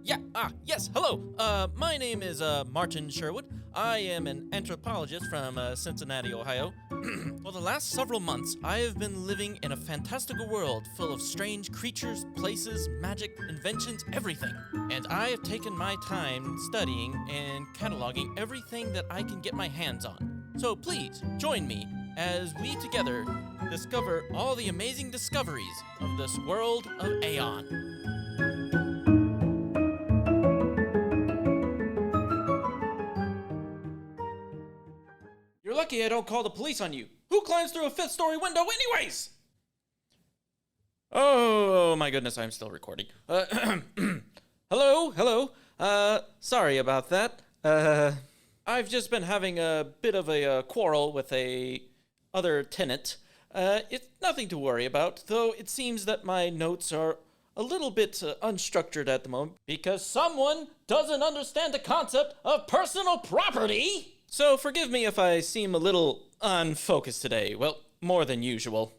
Yes, hello. My name is, Martin Sherwood. I am an anthropologist from, Cincinnati, Ohio. For the last several months, I have been living in a fantastical world full of strange creatures, places, magic, inventions, everything. And I have taken my time studying and cataloging everything that I can get my hands on. So please, join me as we together discover all the amazing discoveries of this world of Aeon. You're lucky I don't call the police on you. Who climbs through a fifth-story window anyways? Oh, my goodness, I'm still recording. Hello. Sorry about that. I've just been having a bit of a quarrel with a other tenant. It's nothing to worry about, though it seems that my notes are a little bit unstructured at the moment because someone doesn't understand the concept of personal property. So forgive me if I seem a little unfocused today. Well, more than usual.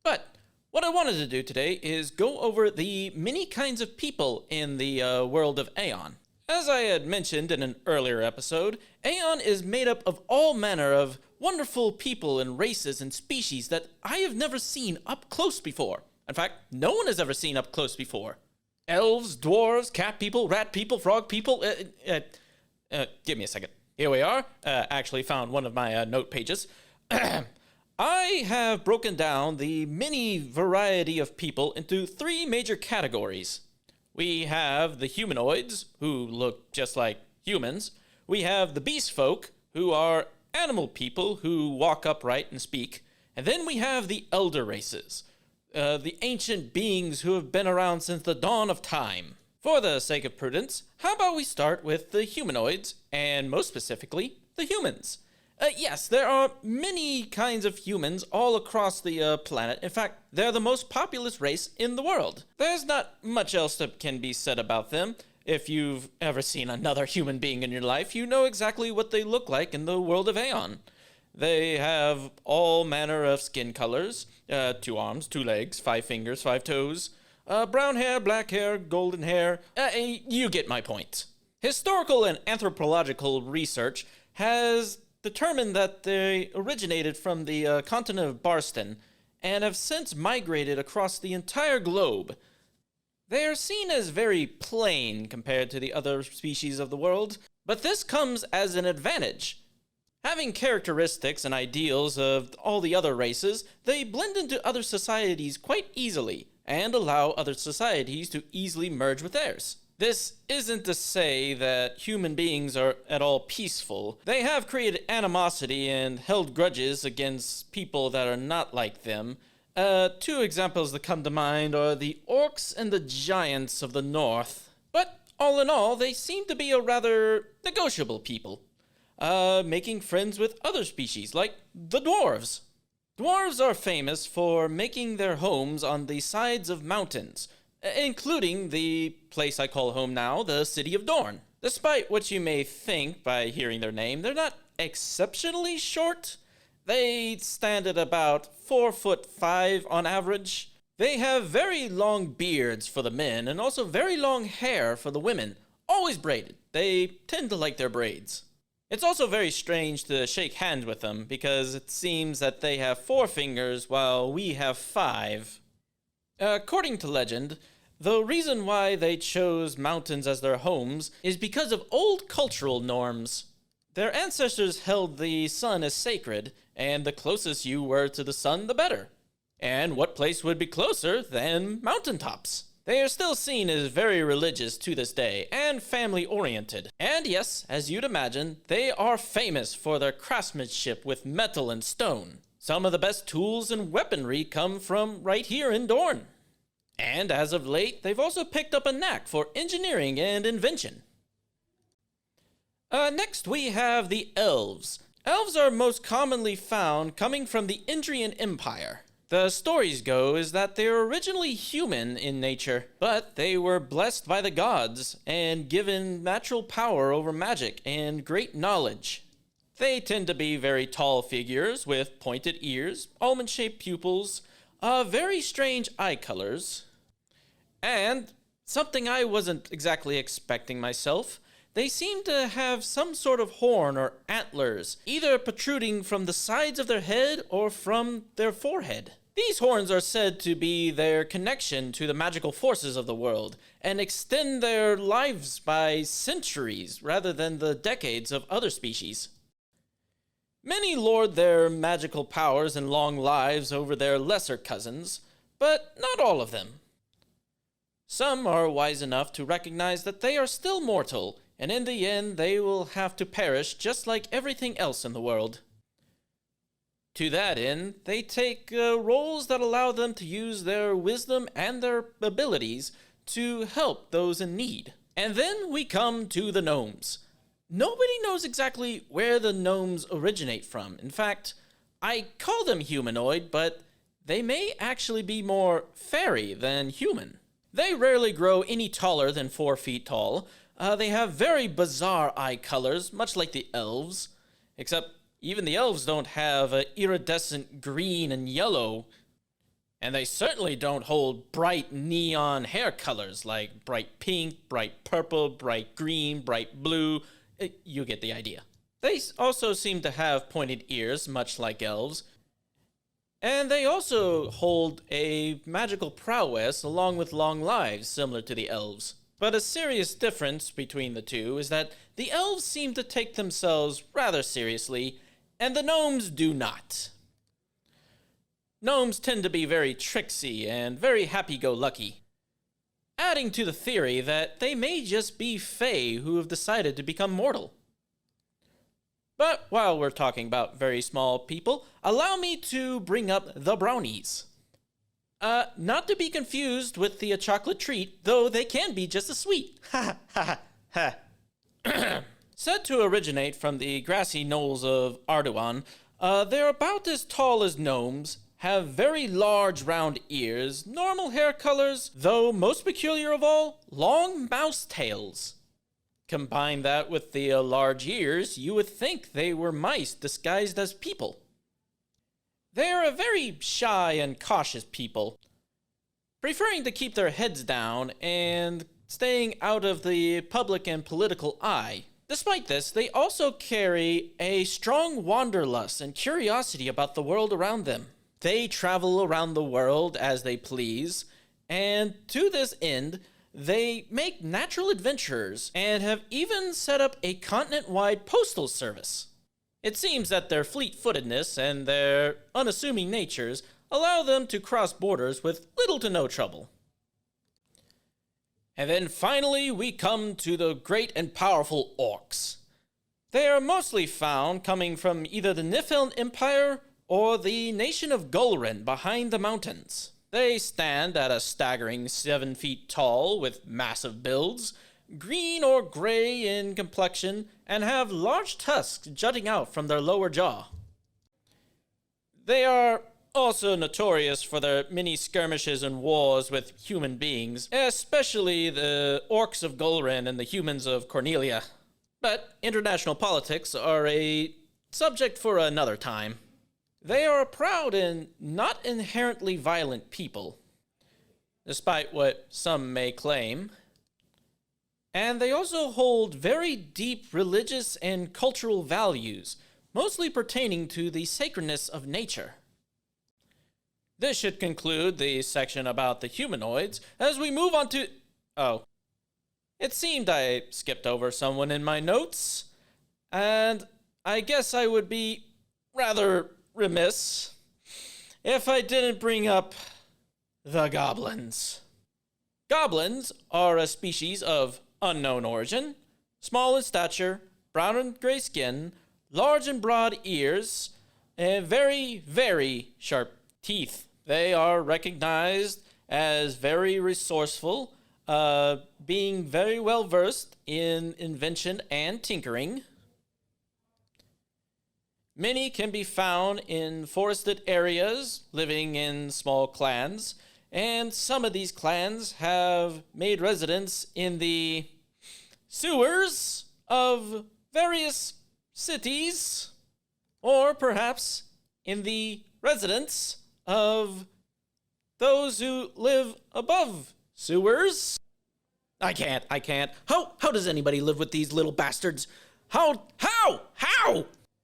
But what I wanted to do today is go over the many kinds of people in the world of Aeon. As I had mentioned in an earlier episode, Aeon is made up of all manner of wonderful people and races and species that I have never seen up close before. In fact, no one has ever seen up close before. Elves, dwarves, cat people, rat people, frog people. Give me a second. Here we are. Actually found one of my note pages. I have broken down the many variety of people into three major categories. We have the humanoids, who look just like humans. We have the beast folk, who are animal people who walk upright and speak. And then we have the elder races, the ancient beings who have been around since the dawn of time. For the sake of prudence, how about we start with the humanoids, and most specifically, the humans? Yes, there are many kinds of humans all across the planet. In fact, they're the most populous race in the world. There's not much else that can be said about them. If you've ever seen another human being in your life, you know exactly what they look like in the world of Aeon. They have all manner of skin colors, 2 arms, 2 legs, 5 fingers, 5 toes, brown hair, black hair, golden hair. You get my point. Historical and anthropological research has determined that they originated from the continent of Barston and have since migrated across the entire globe. They are seen as very plain compared to the other species of the world, but this comes as an advantage. Having characteristics and ideals of all the other races, they blend into other societies quite easily and allow other societies to easily merge with theirs. This isn't to say that human beings are at all peaceful. They have created animosity and held grudges against people that are not like them. 2 examples that come to mind are the orcs and the giants of the north. But all in all, they seem to be a rather negotiable people, making friends with other species like the dwarves. Dwarves are famous for making their homes on the sides of mountains, including the place I call home now, the City of Dorn. Despite what you may think by hearing their name, they're not exceptionally short. They stand at about 4'5" on average. They have very long beards for the men and also very long hair for the women, always braided. They tend to like their braids. It's also very strange to shake hands with them because it seems that they have 4 fingers while we have 5. According to legend, the reason why they chose mountains as their homes is because of old cultural norms. Their ancestors held the sun as sacred, and the closest you were to the sun, the better. And what place would be closer than mountaintops? They are still seen as very religious to this day, and family-oriented. And yes, as you'd imagine, they are famous for their craftsmanship with metal and stone. Some of the best tools and weaponry come from right here in Dorn. And as of late, they've also picked up a knack for engineering and invention. Next we have the elves. Elves are most commonly found coming from the Indrian Empire. The stories go is that they were originally human in nature, but they were blessed by the gods and given natural power over magic and great knowledge. They tend to be very tall figures with pointed ears, almond-shaped pupils, very strange eye colors, and Something I wasn't exactly expecting myself. They seem to have some sort of horn or antlers, either protruding from the sides of their head or from their forehead. These horns are said to be their connection to the magical forces of the world, and extend their lives by centuries rather than the decades of other species. Many lord their magical powers and long lives over their lesser cousins, but not all of them. Some are wise enough to recognize that they are still mortal, and in the end they will have to perish just like everything else in the world. To that end, they take roles that allow them to use their wisdom and their abilities to help those in need. And then we come to the gnomes. Nobody knows exactly where the gnomes originate from. In fact, I call them humanoid, but they may actually be more fairy than human. They rarely grow any taller than 4 feet tall. They have very bizarre eye colors, much like the elves, except even the elves don't have iridescent green and yellow, and they certainly don't hold bright neon hair colors like bright pink, bright purple, bright green, bright blue. You get the idea. They also seem to have pointed ears, much like elves, and they also hold a magical prowess along with long lives, similar to the elves. But a serious difference between the two is that the elves seem to take themselves rather seriously, and the gnomes do not. Gnomes tend to be very tricksy and very happy-go-lucky, adding to the theory that they may just be fae who have decided to become mortal. But while we're talking about very small people, allow me to bring up the brownies. Not to be confused with the chocolate treat, though they can be just as sweet. Ha ha ha ha. Said to originate from the grassy knolls of Aeon, they're about as tall as gnomes, have very large round ears, normal hair colors, though most peculiar of all, long mouse tails. Combine that with the large ears, you would think they were mice disguised as people. They are a very shy and cautious people, preferring to keep their heads down and staying out of the public and political eye. Despite this, they also carry a strong wanderlust and curiosity about the world around them. They travel around the world as they please, and to this end, they make natural adventurers and have even set up a continent-wide postal service. It seems that their fleet-footedness and their unassuming natures allow them to cross borders with little to no trouble. And then finally, we come to the great and powerful orcs. They are mostly found coming from either the Niflheim Empire or the nation of Gulren behind the mountains. They stand at a staggering 7 feet tall with massive builds, green or gray in complexion, and have large tusks jutting out from their lower jaw. They are also notorious for their many skirmishes and wars with human beings, especially the orcs of Gulren and the humans of Cornelia. But international politics are a subject for another time. They are a proud and not inherently violent people, despite what some may claim. And they also hold very deep religious and cultural values, mostly pertaining to the sacredness of nature. This should conclude the section about the humanoids as we move on to... Oh. It seemed I skipped over someone in my notes, and I guess I would be rather remiss if I didn't bring up the goblins. Goblins are a species of unknown origin, small in stature, brown and gray skin, large and broad ears, and very, very sharp teeth. They are recognized as very resourceful, being very well versed in invention and tinkering. Many can be found in forested areas, living in small clans, and some of these clans have made residence in the sewers of various cities, or perhaps in the residence of those who live above sewers. I can't. How does anybody live with these little bastards? How?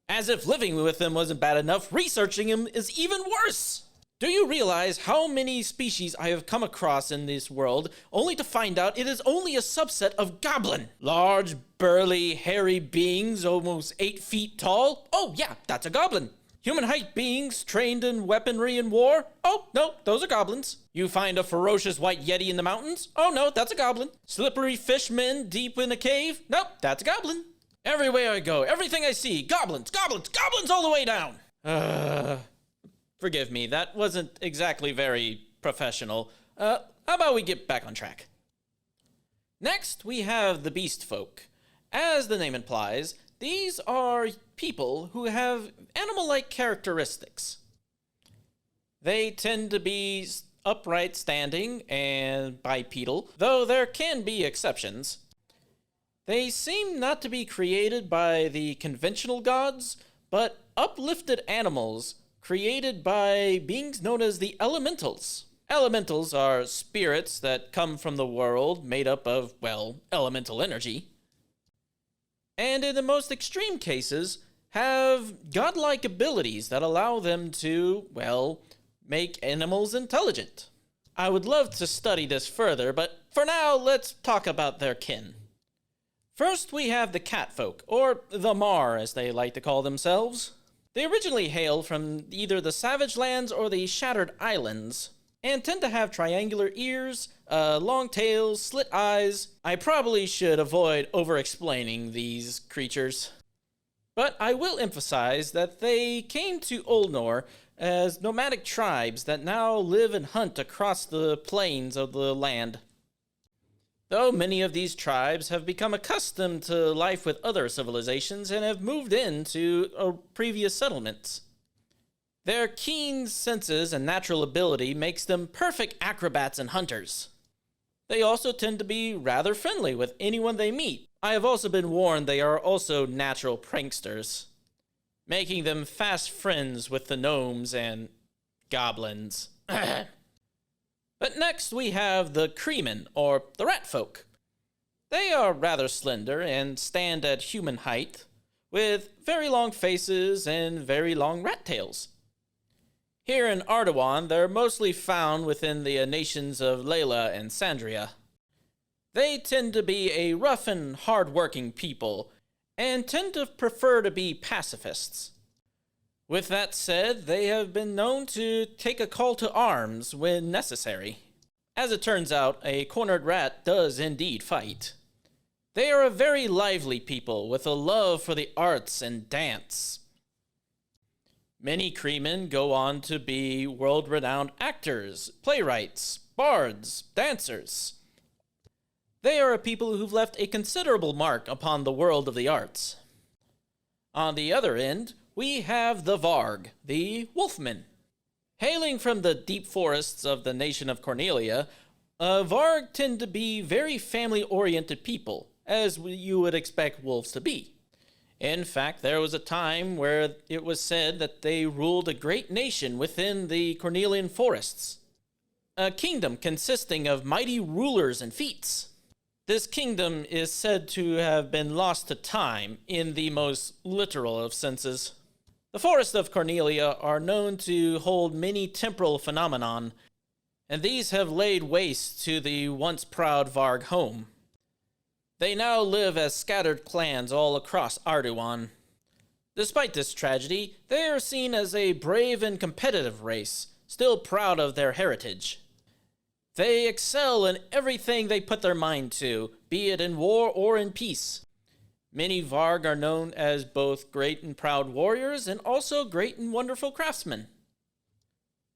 As if living with them wasn't bad enough, researching them is even worse. Do you realize how many species I have come across in this world, only to find out it is only a subset of goblin? Large, burly, hairy beings almost 8 feet tall? Oh yeah, that's a goblin. Human height beings trained in weaponry and war? Oh, no, those are goblins. You find a ferocious white yeti in the mountains? Oh no, that's a goblin. Slippery fishmen deep in a cave? Nope, that's a goblin. Everywhere I go, everything I see, goblins all the way down. Forgive me, that wasn't exactly very professional. How about we get back on track? Next, we have the beast folk. As the name implies, these are people who have animal-like characteristics. They tend to be upright standing and bipedal, though there can be exceptions. They seem not to be created by the conventional gods, but uplifted animals created by beings known as the elementals. Elementals are spirits that come from the world made up of, well, elemental energy. And in the most extreme cases, have godlike abilities that allow them to, well, make animals intelligent. I would love to study this further, but for now, let's talk about their kin. First, we have the catfolk, or the Mar as they like to call themselves. They originally hail from either the Savage Lands or the Shattered Islands, and tend to have triangular ears, long tails, slit eyes. I probably should avoid over-explaining these creatures. But I will emphasize that they came to Ulnor as nomadic tribes that now live and hunt across the plains of the land. Though many of these tribes have become accustomed to life with other civilizations and have moved into previous settlements. Their keen senses and natural ability makes them perfect acrobats and hunters. They also tend to be rather friendly with anyone they meet. I have also been warned they are also natural pranksters, making them fast friends with the gnomes and goblins. But next we have the Kreeman, or the rat folk. They are rather slender and stand at human height, with very long faces and very long rat tails. Here in Ardawan, they're mostly found within the nations of Layla and Sandria. They tend to be a rough and hard-working people, and tend to prefer to be pacifists. With that said, they have been known to take a call to arms when necessary. As it turns out, a cornered rat does indeed fight. They are a very lively people with a love for the arts and dance. Many Kreeman go on to be world-renowned actors, playwrights, bards, dancers. They are a people who've left a considerable mark upon the world of the arts. On the other end, we have the Varg, the Wolfmen. Hailing from the deep forests of the nation of Cornelia, Varg tend to be very family-oriented people, as you would expect wolves to be. In fact, there was a time where it was said that they ruled a great nation within the Cornelian forests, a kingdom consisting of mighty rulers and feats. This kingdom is said to have been lost to time in the most literal of senses. The forests of Cornelia are known to hold many temporal phenomenon, and these have laid waste to the once proud Varg home. They now live as scattered clans all across Ardawan. Despite this tragedy, they are seen as a brave and competitive race, still proud of their heritage. They excel in everything they put their mind to, be it in war or in peace. Many Varg are known as both great and proud warriors and also great and wonderful craftsmen.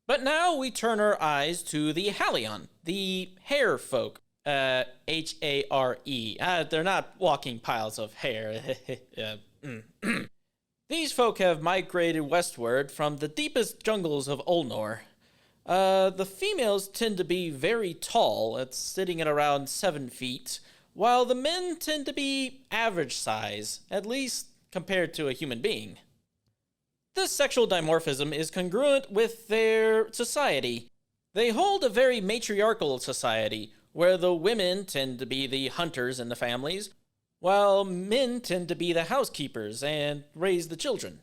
But now we turn our eyes to the Aeon, the hare folk. H-A-R-E. They're not walking piles of hair. These folk have migrated westward from the deepest jungles of Ulnor. The females tend to be very tall, sitting at around 7 feet, while the men tend to be average size, at least compared to a human being. This sexual dimorphism is congruent with their society. They hold a very matriarchal society, where the women tend to be the hunters in the families, while men tend to be the housekeepers and raise the children.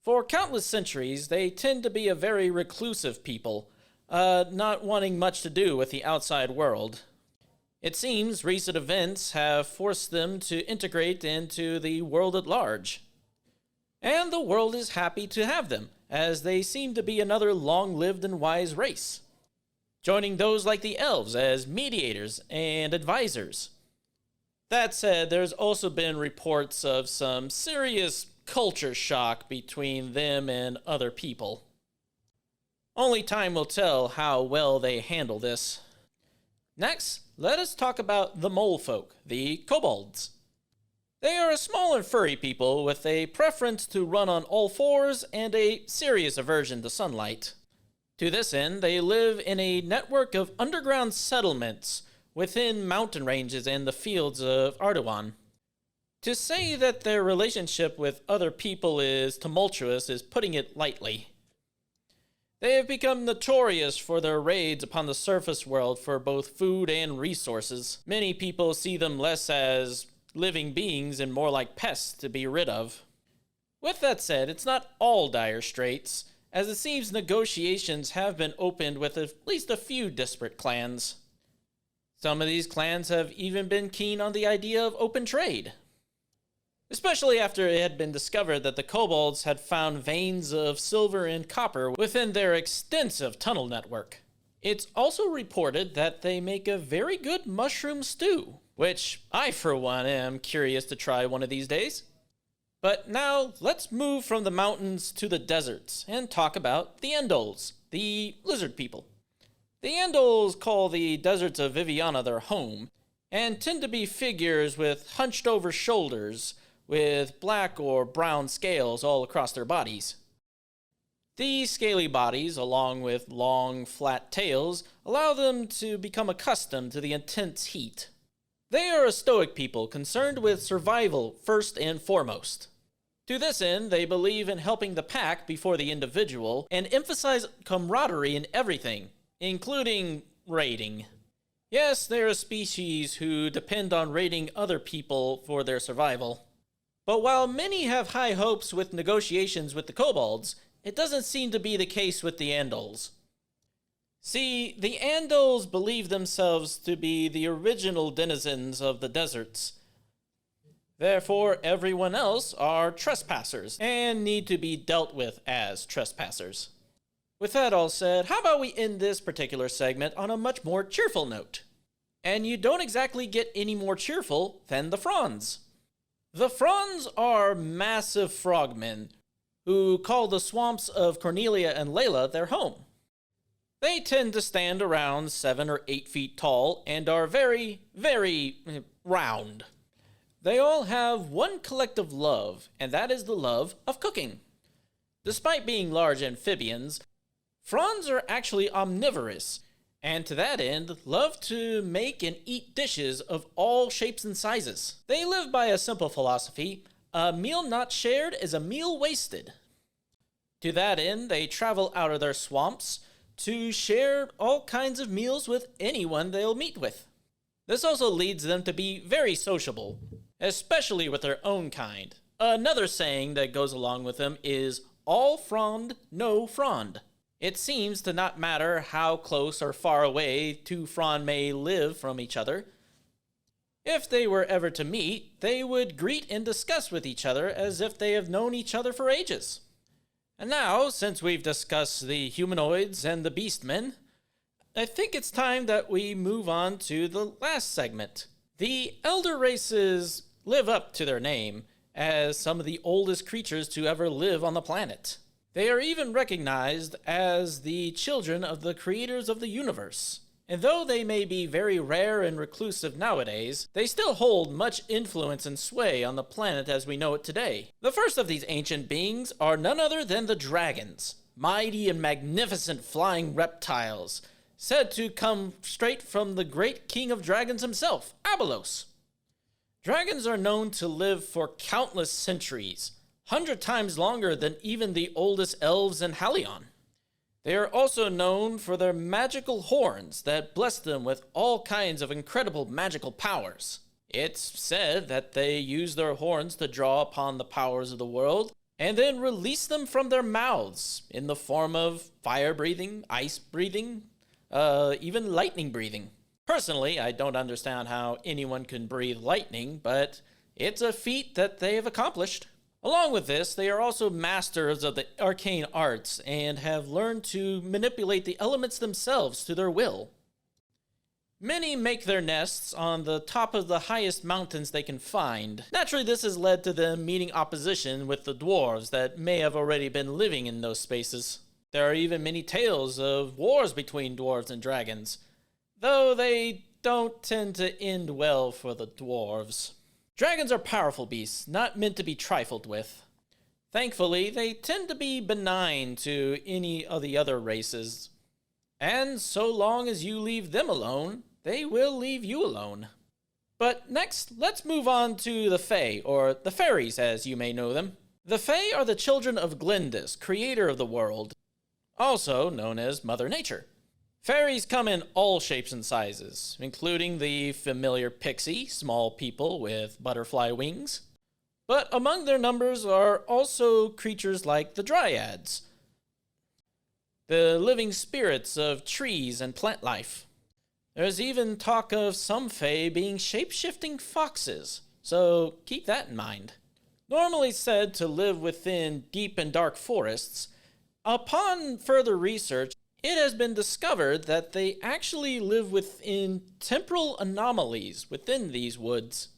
For countless centuries, they tend to be a very reclusive people, not wanting much to do with the outside world. It seems recent events have forced them to integrate into the world at large. And the world is happy to have them, as they seem to be another long-lived and wise race, joining those like the elves as mediators and advisors. That said, there's also been reports of some serious culture shock between them and other people. Only time will tell how well they handle this. Next, let us talk about the mole folk, the kobolds. They are a small and furry people with a preference to run on all fours and a serious aversion to sunlight. To this end, they live in a network of underground settlements within mountain ranges and the fields of Aeon. To say that their relationship with other people is tumultuous is putting it lightly. They have become notorious for their raids upon the surface world for both food and resources. Many people see them less as living beings and more like pests to be rid of. With that said, it's not all dire straits, as it seems negotiations have been opened with at least a few disparate clans. Some of these clans have even been keen on the idea of open trade, especially after it had been discovered that the kobolds had found veins of silver and copper within their extensive tunnel network. It's also reported that they make a very good mushroom stew, which I, for one, am curious to try one of these days. But now, let's move from the mountains to the deserts and talk about the Endols, the lizard people. The Endols call the deserts of Viviana their home, and tend to be figures with hunched-over shoulders, with black or brown scales all across their bodies. These scaly bodies, along with long, flat tails, allow them to become accustomed to the intense heat. They are a stoic people concerned with survival first and foremost. To this end, they believe in helping the pack before the individual and emphasize camaraderie in everything, including raiding. Yes, they're a species who depend on raiding other people for their survival. But while many have high hopes with negotiations with the kobolds, it doesn't seem to be the case with the Endols. See, the Endols believe themselves to be the original denizens of the deserts. Therefore, everyone else are trespassers and need to be dealt with as trespassers. With that all said, how about we end this particular segment on a much more cheerful note? And you don't exactly get any more cheerful than the Fronds. The Fronds are massive frogmen who call the swamps of Cornelia and Layla their home. They tend to stand around 7 or 8 feet tall and are very, very round. They all have one collective love, and that is the love of cooking. Despite being large amphibians, Fronds are actually omnivorous, and to that end, love to make and eat dishes of all shapes and sizes. They live by a simple philosophy: a meal not shared is a meal wasted. To that end, they travel out of their swamps to share all kinds of meals with anyone they'll meet with. This also leads them to be very sociable, especially with their own kind. Another saying that goes along with them is, all frond, no frond. It seems to not matter how close or far away two frond may live from each other. If they were ever to meet, they would greet and discuss with each other as if they have known each other for ages. And now, since we've discussed the humanoids and the beastmen, I think it's time that we move on to the last segment. The elder races live up to their name as some of the oldest creatures to ever live on the planet. They are even recognized as the children of the creators of the universe. And though they may be very rare and reclusive nowadays, they still hold much influence and sway on the planet as we know it today. The first of these ancient beings are none other than the dragons, mighty and magnificent flying reptiles, said to come straight from the great king of dragons himself, Abylos. Dragons are known to live for countless centuries, 100 times longer than even the oldest elves in Aeon. They are also known for their magical horns that bless them with all kinds of incredible magical powers. It's said that they use their horns to draw upon the powers of the world and then release them from their mouths in the form of fire breathing, ice breathing, even lightning breathing. Personally, I don't understand how anyone can breathe lightning, but it's a feat that they have accomplished. Along with this, they are also masters of the arcane arts and have learned to manipulate the elements themselves to their will. Many make their nests on the top of the highest mountains they can find. Naturally, this has led to them meeting opposition with the dwarves that may have already been living in those spaces. There are even many tales of wars between dwarves and dragons, though they don't tend to end well for the dwarves. Dragons are powerful beasts, not meant to be trifled with. Thankfully, they tend to be benign to any of the other races. And so long as you leave them alone, they will leave you alone. But next, let's move on to the Fae, or the fairies as you may know them. The Fae are the children of Glindis, creator of the world, also known as Mother Nature. Fairies come in all shapes and sizes, including the familiar pixie, small people with butterfly wings. But among their numbers are also creatures like the dryads, the living spirits of trees and plant life. There's even talk of some fae being shape-shifting foxes, so keep that in mind. Normally said to live within deep and dark forests, upon further research, it has been discovered that they actually live within temporal anomalies within these woods,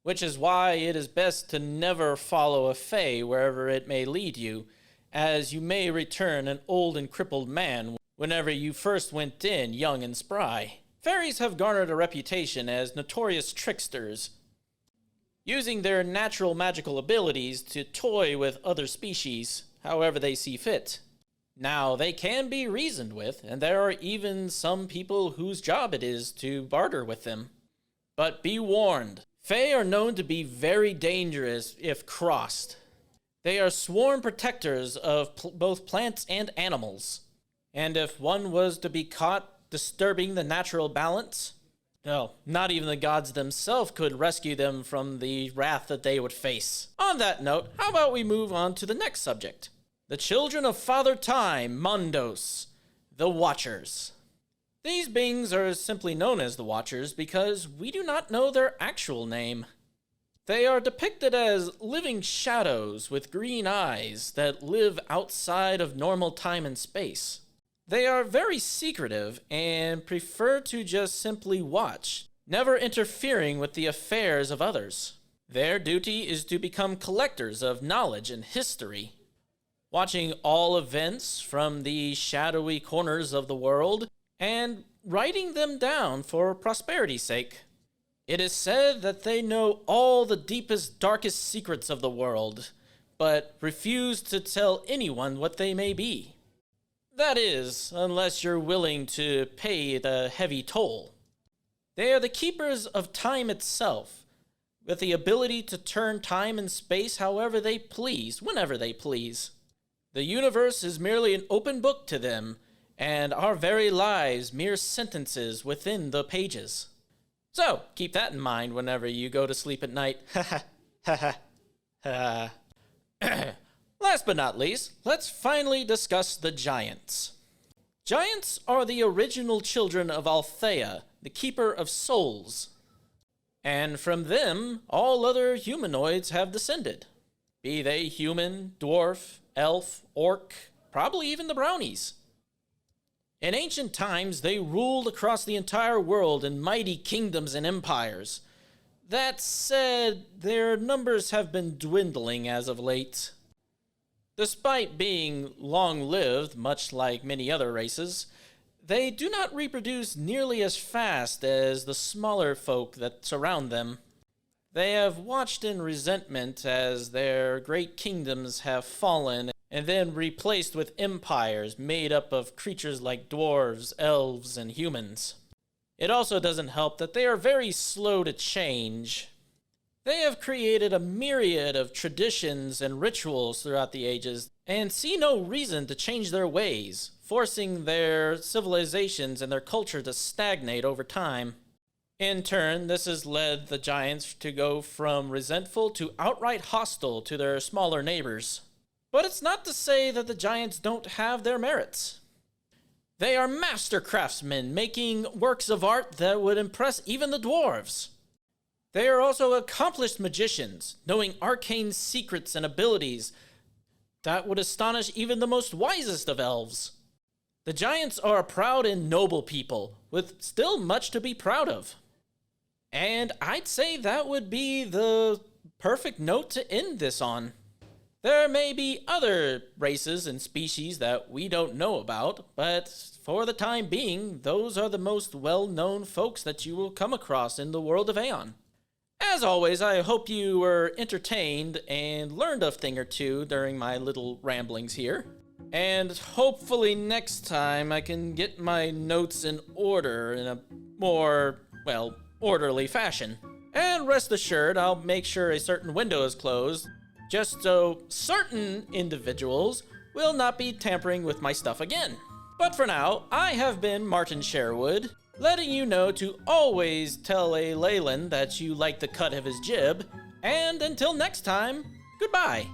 which is why it is best to never follow a fae wherever it may lead you, as you may return an old and crippled man whenever you first went in young and spry. Fairies have garnered a reputation as notorious tricksters, using their natural magical abilities to toy with other species however they see fit. Now, they can be reasoned with, and there are even some people whose job it is to barter with them. But be warned, fae are known to be very dangerous if crossed. They are sworn protectors of both plants and animals. And if one was to be caught disturbing the natural balance, no, not even the gods themselves could rescue them from the wrath that they would face. On that note, how about we move on to the next subject? The children of Father Time, Mondos, the Watchers. These beings are simply known as the Watchers because we do not know their actual name. They are depicted as living shadows with green eyes that live outside of normal time and space. They are very secretive and prefer to just simply watch, never interfering with the affairs of others. Their duty is to become collectors of knowledge and history, watching all events from the shadowy corners of the world and writing them down for prosperity's sake. It is said that they know all the deepest, darkest secrets of the world, but refuse to tell anyone what they may be. That is, unless you're willing to pay the heavy toll. They are the keepers of time itself, with the ability to turn time and space however they please, whenever they please. The universe is merely an open book to them, and our very lives mere sentences within the pages. So, keep that in mind whenever you go to sleep at night. Last but not least, let's finally discuss the giants. Giants are the original children of Althea, the keeper of souls. And from them, all other humanoids have descended. Be they human, dwarf, elf, orc, probably even the brownies. In ancient times, they ruled across the entire world in mighty kingdoms and empires. That said, their numbers have been dwindling as of late. Despite being long-lived, much like many other races, they do not reproduce nearly as fast as the smaller folk that surround them. They have watched in resentment as their great kingdoms have fallen and then replaced with empires made up of creatures like dwarves, elves, and humans. It also doesn't help that they are very slow to change. They have created a myriad of traditions and rituals throughout the ages and see no reason to change their ways, forcing their civilizations and their culture to stagnate over time. In turn, this has led the giants to go from resentful to outright hostile to their smaller neighbors. But it's not to say that the giants don't have their merits. They are master craftsmen, making works of art that would impress even the dwarves. They are also accomplished magicians, knowing arcane secrets and abilities that would astonish even the most wisest of elves. The giants are a proud and noble people, with still much to be proud of. And I'd say that would be the perfect note to end this on. There may be other races and species that we don't know about, but for the time being, those are the most well-known folks that you will come across in the world of Aeon. As always, I hope you were entertained and learned a thing or two during my little ramblings here. And hopefully next time I can get my notes in order in a more, orderly fashion. And rest assured, I'll make sure a certain window is closed, just so certain individuals will not be tampering with my stuff again. But for now, I have been Martin Sherwood, letting you know to always tell a Leyland that you like the cut of his jib, and until next time, goodbye.